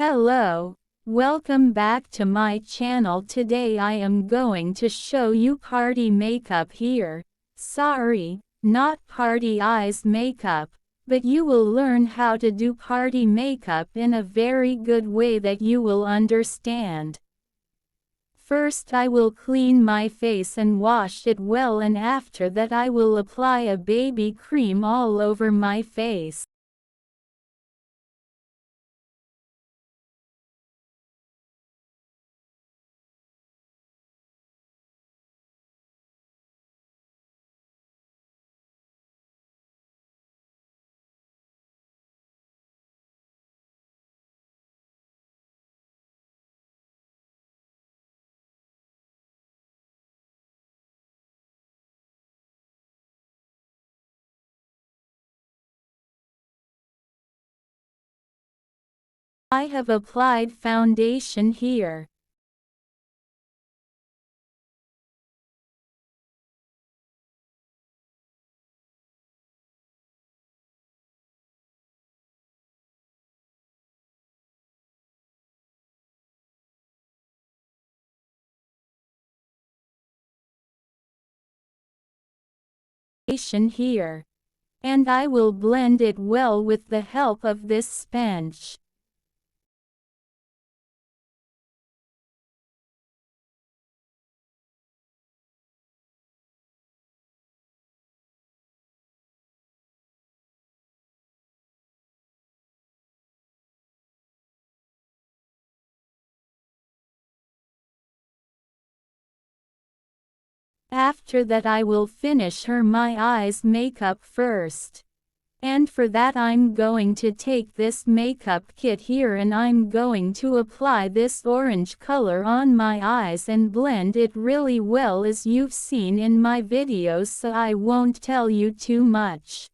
Hello, welcome back to my channel. Today I am going to show you party makeup here. Sorry, not party eyes makeup, but you will learn how to do party makeup in a very good way that you will understand. First I will clean my face and wash it well, and after that I will apply a baby cream all over my face. I have applied foundation here. Here. And I will blend it well with the help of this sponge. After that I will finish my eyes makeup first. And for that I'm going to take this makeup kit here and I'm going to apply this orange color on my eyes and blend it really well as you've seen in my videos, so I won't tell you too much.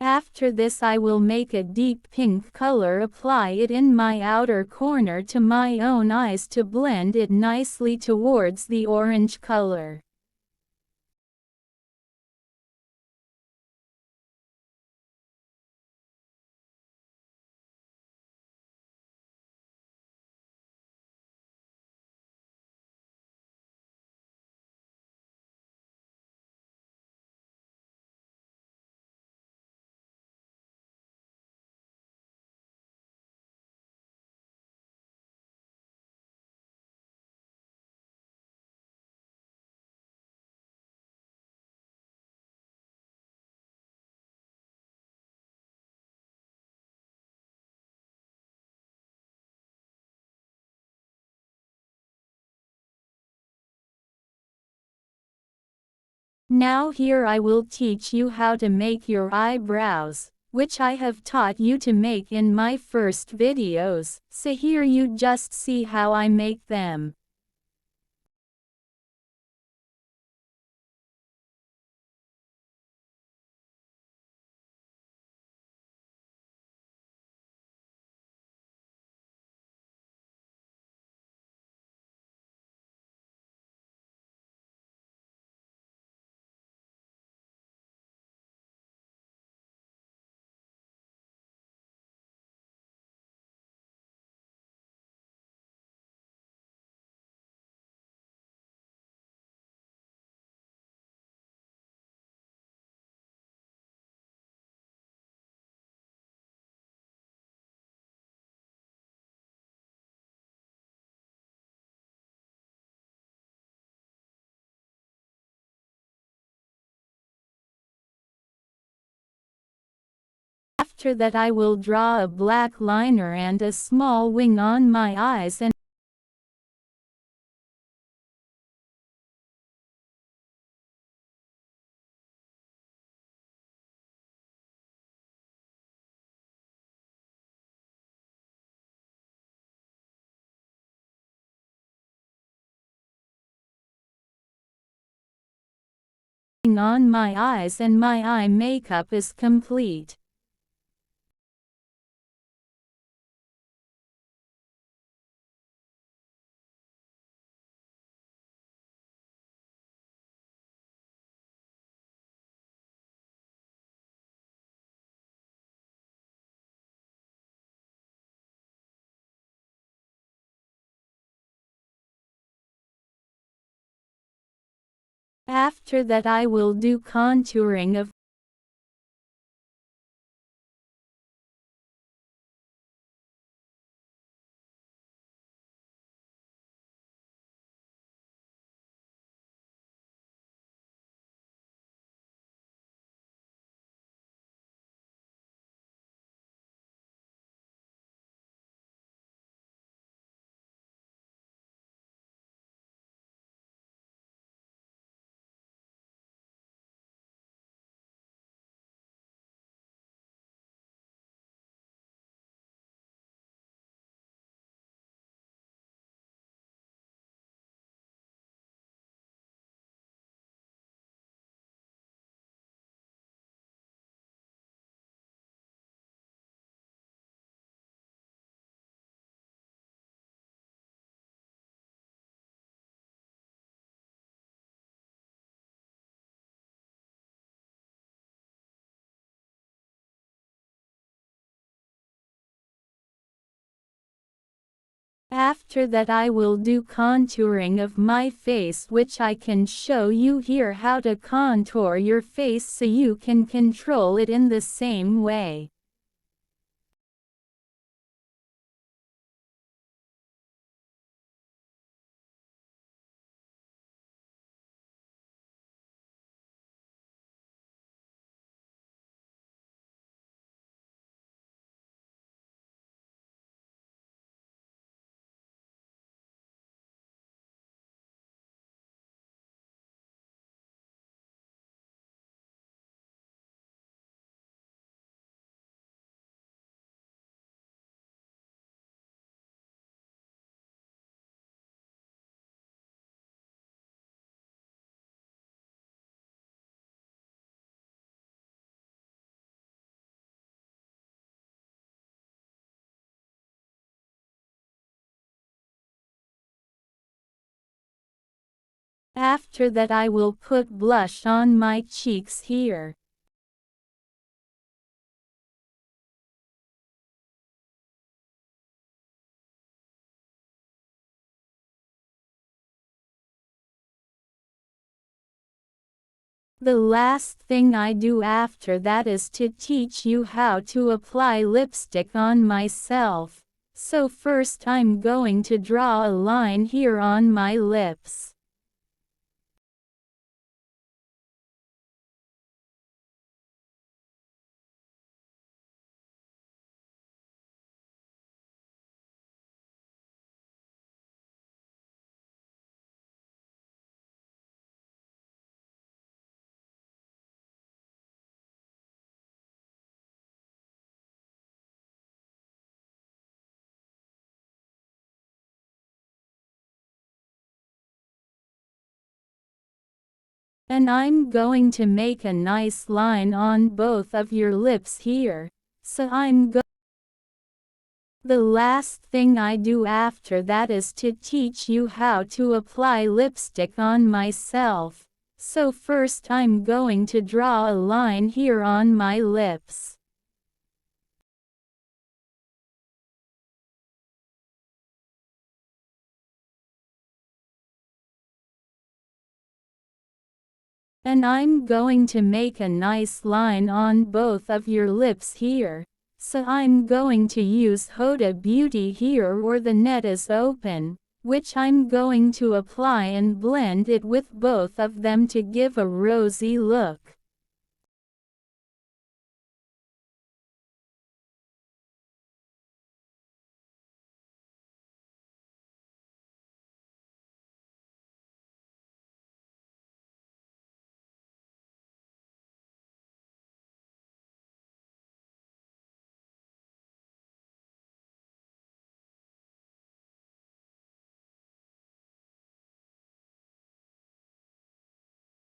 After this I will make a deep pink color, apply it in my outer corner to my own eyes to blend it nicely towards the orange color. Now here I will teach you how to make your eyebrows, which I have taught you to make in my first videos, so here you just see how I make them. After that I will draw a black liner and a small wing on my eyes and on my eyes and my eye makeup is complete. After that I will do contouring of After that I will do contouring of my face, which I can show you here how to contour your face so you can control it in the same way. After that I will put blush on my cheeks here. The last thing I do after that is to teach you how to apply lipstick on myself. So first I'm going to draw a line here on my lips. And I'm going to make a nice line on both of your lips here. So the last thing I do after that is to teach you how to apply lipstick on myself. So first I'm going to draw a line here on my lips. And I'm going to make a nice line on both of your lips here. So I'm going to use Huda Beauty here where the net is open, which I'm going to apply and blend it with both of them to give a rosy look.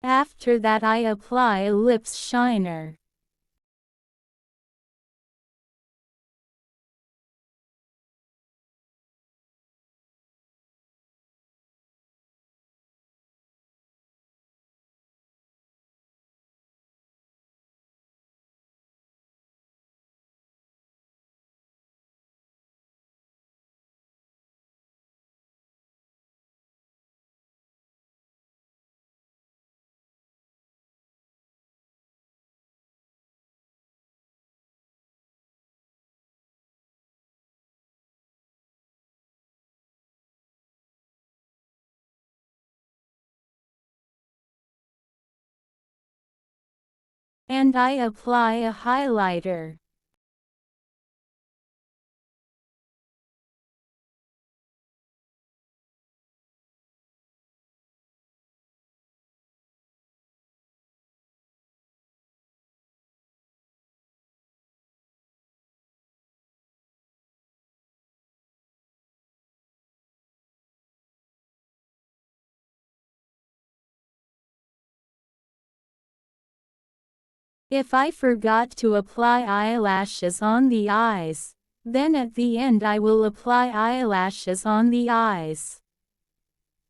After that I apply a lips shiner. And I apply a highlighter. If I forgot to apply eyelashes on the eyes, then at the end I will apply eyelashes on the eyes.